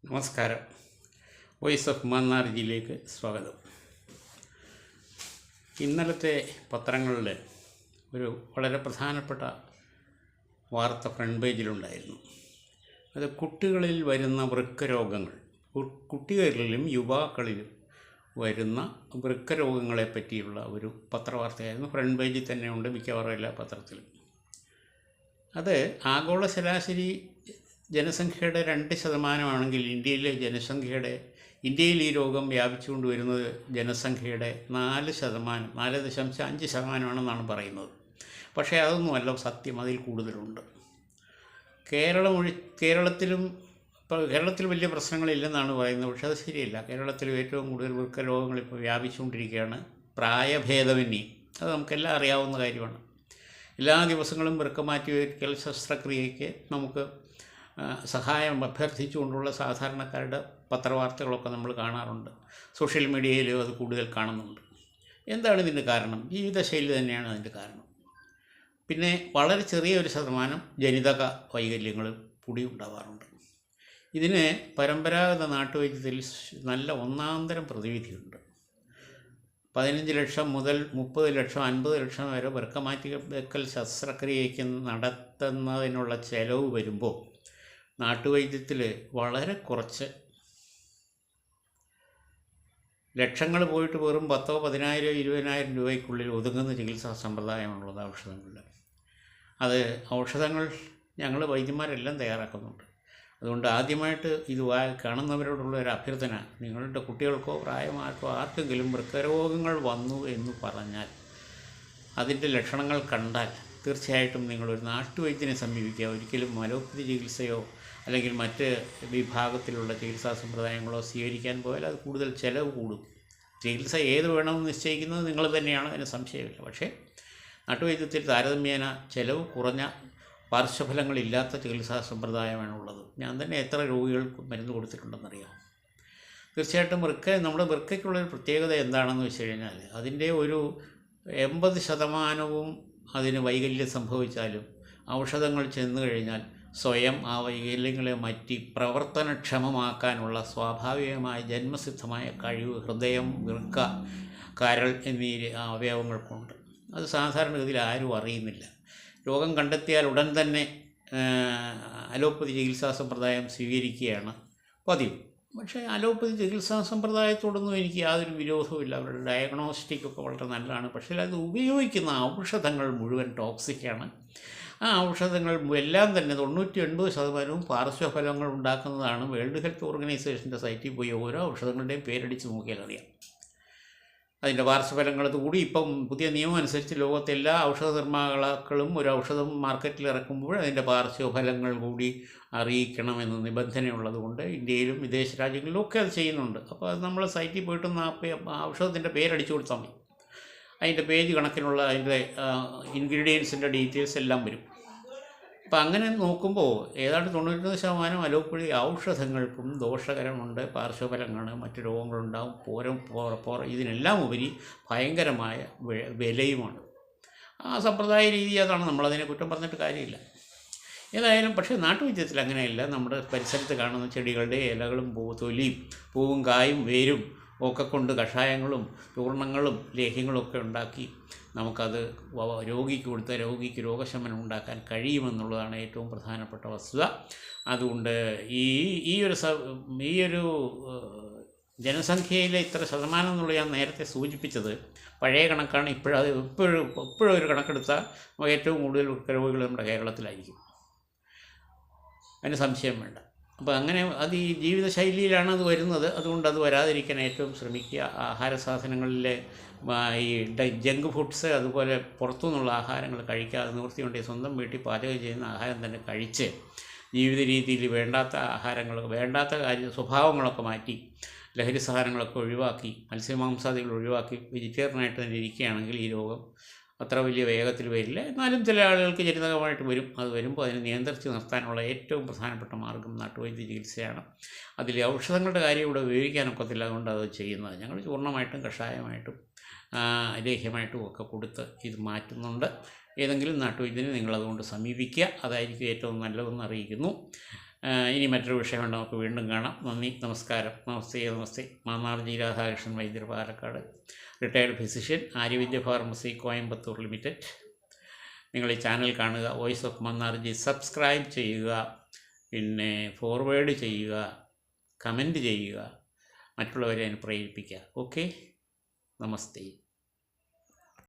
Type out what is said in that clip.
നമസ്കാരം. Voice of മാന്നാർജിയിലേക്ക് സ്വാഗതം. ഇന്നലത്തെ പത്രങ്ങളിൽ ഒരു വളരെ പ്രധാനപ്പെട്ട വാർത്ത ഫ്രണ്ട് പേജിലുണ്ടായിരുന്നു. അത് കുട്ടികളിൽ വരുന്ന വൃക്ക രോഗങ്ങൾ, കുട്ടികളിലും യുവാക്കളിലും വരുന്ന വൃക്ക രോഗങ്ങളെ പറ്റിയുള്ള ഒരു പത്രവാർത്തയായിരുന്നു. ഫ്രണ്ട് പേജിൽ തന്നെ ഉണ്ട് മിക്കവാറും എല്ലാ പത്രത്തിലും. അത് ആഗോള ശരാശരി ജനസംഖ്യയുടെ 2% ഇന്ത്യയിൽ ഈ രോഗം വ്യാപിച്ചുകൊണ്ട് വരുന്നത് ജനസംഖ്യയുടെ 4.5% പറയുന്നത്. പക്ഷേ അതൊന്നുമല്ല സത്യം, അതിൽ കൂടുതലുണ്ട്. കേരളത്തിൽ വലിയ പ്രശ്നങ്ങളില്ലെന്നാണ് പറയുന്നത്, പക്ഷേ അത് ശരിയല്ല. കേരളത്തിൽ ഏറ്റവും കൂടുതൽ വൃക്ക രോഗങ്ങൾ ഇപ്പോൾ വ്യാപിച്ചുകൊണ്ടിരിക്കുകയാണ്. പ്രായഭേദമന്യേ, അത് നമുക്കെല്ലാം അറിയാവുന്ന കാര്യമാണ്. എല്ലാ ദിവസങ്ങളും വൃക്ക മാറ്റിവയ്ക്കൽ ശസ്ത്രക്രിയയ്ക്ക് നമുക്ക് സഹായം അഭ്യർത്ഥിച്ചുകൊണ്ടുള്ള സാധാരണക്കാരുടെ പത്രവാർത്തകളൊക്കെ നമ്മൾ കാണാറുണ്ട്. സോഷ്യൽ മീഡിയയിലും അത് കൂടുതൽ കാണുന്നുണ്ട്. എന്താണ് ഇതിൻ്റെ കാരണം? ജീവിതശൈലി തന്നെയാണ് അതിൻ്റെ കാരണം. പിന്നെ വളരെ ചെറിയൊരു ശതമാനം ജനിതക വൈകല്യങ്ങൾ കൂടി ഉണ്ടാവാറുണ്ട്. ഇതിന് പരമ്പരാഗത നാട്ടുവൈദ്യത്തിൽ നല്ല ഒന്നാന്തരം പ്രതിവിധിയുണ്ട്. 15 ലക്ഷം മുതൽ 30 ലക്ഷം 50 ലക്ഷം വരെ വൃക്ക മാറ്റിവയ്ക്കൽ ശസ്ത്രക്രിയയ്ക്ക് നടത്തുന്നതിനുള്ള ചെലവ് വരുമ്പോൾ നാട്ടുവൈദ്യത്തിൽ വളരെ കുറച്ച് ലക്ഷങ്ങൾ പോയിട്ട് വെറും 10,000, 10,000, 20,000 രൂപയ്ക്കുള്ളിൽ ഒതുങ്ങുന്ന ചികിത്സാ സമ്പ്രദായമാണുള്ളത് ഔഷധങ്ങളിൽ. അത് ഔഷധങ്ങൾ ഞങ്ങൾ വൈദ്യന്മാരെല്ലാം തയ്യാറാക്കുന്നുണ്ട്. അതുകൊണ്ട് ആദ്യമായിട്ട് ഇത് കാണുന്നവരോടുള്ള ഒരു അഭ്യർത്ഥന, നിങ്ങളുടെ കുട്ടികൾക്കോ പ്രായമാർക്കോ ആർക്കെങ്കിലും വൃക്കരോഗങ്ങൾ വന്നു എന്ന് പറഞ്ഞാൽ, അതിൻ്റെ ലക്ഷണങ്ങൾ കണ്ടാൽ തീർച്ചയായിട്ടും നിങ്ങളൊരു നാട്ടുവൈദ്യനെ സമീപിക്കുക. ഒരിക്കലും അലോപ്പതി ചികിത്സയോ അല്ലെങ്കിൽ മറ്റ് വിഭാഗത്തിലുള്ള ചികിത്സാ സമ്പ്രദായങ്ങളോ സ്വീകരിക്കാൻ പോയാൽ അത് കൂടുതൽ ചിലവ് കൂടും. ചികിത്സ ഏത് വേണമെന്ന് നിശ്ചയിക്കുന്നത് നിങ്ങൾ തന്നെയാണ്, അതിന് സംശയമില്ല. പക്ഷേ നാട്ടുവൈദ്യത്തിൽ താരതമ്യേന ചിലവ് കുറഞ്ഞ പാർശ്വഫലങ്ങളില്ലാത്ത ചികിത്സാ സമ്പ്രദായമാണുള്ളത്. ഞാൻ തന്നെ എത്ര രോഗികൾക്ക് മരുന്ന് കൊടുത്തിട്ടുണ്ടെന്നറിയാം. തീർച്ചയായിട്ടും നമ്മുടെ വൃക്കയ്ക്കുള്ളൊരു പ്രത്യേകത എന്താണെന്ന് വെച്ച് കഴിഞ്ഞാൽ, അതിൻ്റെ ഒരു 80% അതിന് വൈകല്യം സംഭവിച്ചാലും ഔഷധങ്ങൾ ചെന്നു കഴിഞ്ഞാൽ സ്വയം ആ വൈകല്യങ്ങളെ മാറ്റി പ്രവർത്തനക്ഷമമാക്കാനുള്ള സ്വാഭാവികമായ ജന്മസിദ്ധമായ കഴിവ് ഹൃദയം, വൃക്ക, കരൾ എന്നീ അവയവങ്ങൾക്കുണ്ട്. അത് സാധാരണഗതിയിൽ ആരും അറിയുന്നില്ല. രോഗം കണ്ടെത്തിയാൽ ഉടൻ തന്നെ അലോപ്പതി ചികിത്സാ സമ്പ്രദായം സ്വീകരിക്കുകയാണ് പതിവ്. പക്ഷേ അലോപ്പതി ചികിത്സാ സമ്പ്രദായത്തോടൊന്നും എനിക്ക് യാതൊരു വിരോധവുമില്ല. അവരുടെ ഡയഗ്നോസ്റ്റിക്കൊക്കെ വളരെ നല്ലതാണ്. പക്ഷേ അത് ഉപയോഗിക്കുന്ന ഔഷധങ്ങൾ മുഴുവൻ ടോക്സിക്കാണ്. ആ ഔഷധങ്ങൾ എല്ലാം തന്നെ 90-80% പാർശ്വഫലങ്ങൾ ഉണ്ടാക്കുന്നതാണ്. വേൾഡ് ഹെൽത്ത് ഓർഗനൈസേഷൻ്റെ സൈറ്റിൽ പോയി ഓരോ ഔഷധങ്ങളുടെയും പേരടിച്ച് നോക്കിയാൽ അറിയാം അതിൻ്റെ പാർശ്വഫലങ്ങൾ. കൂടി ഇപ്പം പുതിയ നിയമം അനുസരിച്ച് ലോകത്തെ എല്ലാ ഔഷധ നിർമ്മാതാക്കളും ഒരു ഔഷധം മാർക്കറ്റിൽ ഇറക്കുമ്പോൾ അതിൻ്റെ പാർശ്വഫലങ്ങൾ കൂടി അറിയിക്കണമെന്ന് നിബന്ധനയുള്ളത് കൊണ്ട് ഇന്ത്യയിലും വിദേശ രാജ്യങ്ങളിലും ഒക്കെ അത് ചെയ്യുന്നുണ്ട്. അപ്പോൾ അത് നമ്മൾ സൈറ്റിൽ പോയിട്ടൊന്ന് ആ ഔഷധത്തിൻ്റെ പേരടിച്ചു കൊടുത്താൽ മതി. അതിൻ്റെ പേജ് കണക്കിനുള്ള അതിൻ്റെ ഇൻഗ്രീഡിയൻസിൻ്റെ ഡീറ്റെയിൽസ് എല്ലാം വരും. അപ്പം അങ്ങനെ നോക്കുമ്പോൾ ഏതാണ്ട് 99% അലോപ്പതി ഔഷധങ്ങൾക്കും ദോഷകരമുണ്ട്, പാർശ്വഫലങ്ങൾ, മറ്റ് രോഗങ്ങളുണ്ടാവും. ഇതിനെല്ലാം ഉപരി ഭയങ്കരമായ വിലയുമാണ്. ആ സമ്പ്രദായ രീതി അതാണ്. നമ്മളതിനെ കുറ്റം പറഞ്ഞിട്ട് കാര്യമില്ല. ഏതായാലും പക്ഷേ നാട്ടുവൈദ്യത്തിൽ അങ്ങനെയല്ല. നമ്മുടെ പരിസരത്ത് കാണുന്ന ചെടികളുടെ ഇലകളും തൊലിയും പൂവും കായും വേരും ഒക്കെ കൊണ്ട് കഷായങ്ങളും ചൂർണങ്ങളും ലേഹ്യങ്ങളൊക്കെ ഉണ്ടാക്കി നമുക്കത് രോഗിക്ക് കൊടുത്ത രോഗിക്ക് രോഗശമനം ഉണ്ടാക്കാൻ കഴിയുമെന്നുള്ളതാണ് ഏറ്റവും പ്രധാനപ്പെട്ട വസ്തുത. അതുകൊണ്ട് ഈ ഒരു ജനസംഖ്യയിലെ ഇത്ര ശതമാനം എന്നുള്ളത് ഞാൻ നേരത്തെ സൂചിപ്പിച്ചത് പഴയ കണക്കാണ്. ഇപ്പോഴും ഒരു കണക്കെടുത്താൽ ഏറ്റവും കൂടുതൽ രോഗികൾ നമ്മുടെ കേരളത്തിലായിരിക്കും, അതിന് സംശയം വേണ്ട. അപ്പോൾ അങ്ങനെ അത് ഈ ജീവിതശൈലിയിലാണ് അത് വരുന്നത്. അതുകൊണ്ട് അത് വരാതിരിക്കാൻ ഏറ്റവും ശ്രമിക്കുക. ആഹാര സാധനങ്ങളിലെ ഈ ജങ്ക് ഫുഡ്സ്, അതുപോലെ പുറത്തുനിന്നുള്ള ആഹാരങ്ങൾ കഴിക്കാതെ നിവൃത്തിയുണ്ടെങ്കിൽ സ്വന്തം വീട്ടിൽ പാചകം ചെയ്യുന്ന ആഹാരം തന്നെ കഴിച്ച് ജീവിത രീതിയിൽ വേണ്ടാത്ത സ്വഭാവങ്ങളൊക്കെ മാറ്റി ലഹരി സാധനങ്ങളൊക്കെ ഒഴിവാക്കി മത്സ്യമാംസാദികൾ ഒഴിവാക്കി വെജിറ്റേറിയനായിട്ട് തന്നെ ഇരിക്കുകയാണെങ്കിൽ ഈ രോഗം അത്ര വലിയ വേഗത്തിൽ വരില്ല. എന്നാലും ചില ആളുകൾക്ക് ജനിതകമായിട്ട് വരും. അത് വരുമ്പോൾ അതിനെ നിയന്ത്രിച്ച് നിർത്താനുള്ള ഏറ്റവും പ്രധാനപ്പെട്ട മാർഗ്ഗം നാട്ടുവൈദ്യ ചികിത്സയാണ്. അതിൽ ഔഷധങ്ങളുടെ കാര്യം ഇവിടെ ഉപയോഗിക്കാനൊക്കത്തില്ല. അതുകൊണ്ട് അത് ചെയ്യുന്നത് ഞങ്ങൾ ചൂർണ്ണമായിട്ടും കഷായമായിട്ടും ലേഹ്യമായിട്ടും ഒക്കെ കൊടുത്ത് ഇത് മാറ്റുന്നുണ്ട്. ഏതെങ്കിലും നാട്ടുവൈദ്യനെ നിങ്ങളതുകൊണ്ട് സമീപിക്കുക, അതായിരിക്കും ഏറ്റവും നല്ലതെന്ന് അറിയിക്കുന്നു. ഇനി മറ്റൊരു വിഷയമുണ്ട്, നമുക്ക് വീണ്ടും കാണാം. നന്ദി, നമസ്കാരം. നമസ്തേ. Mannar G Radhakrishnan Vaidyar, Palakkad, retired physician, Aryavaidya pharmacy, Coimbatore limited. നിങ്ങൾ ഈ ചാനൽ കാണുക, വോയിസ് ഓഫ് മന്നാർജി സബ്സ്ക്രൈബ് ചെയ്യുക, പിന്നെ ഫോർവേഡ് ചെയ്യുക, കമൻറ്റ് ചെയ്യുക, മറ്റുള്ളവരെ അതിന് പ്രേരിപ്പിക്കുക. ഓക്കെ, നമസ്തേ.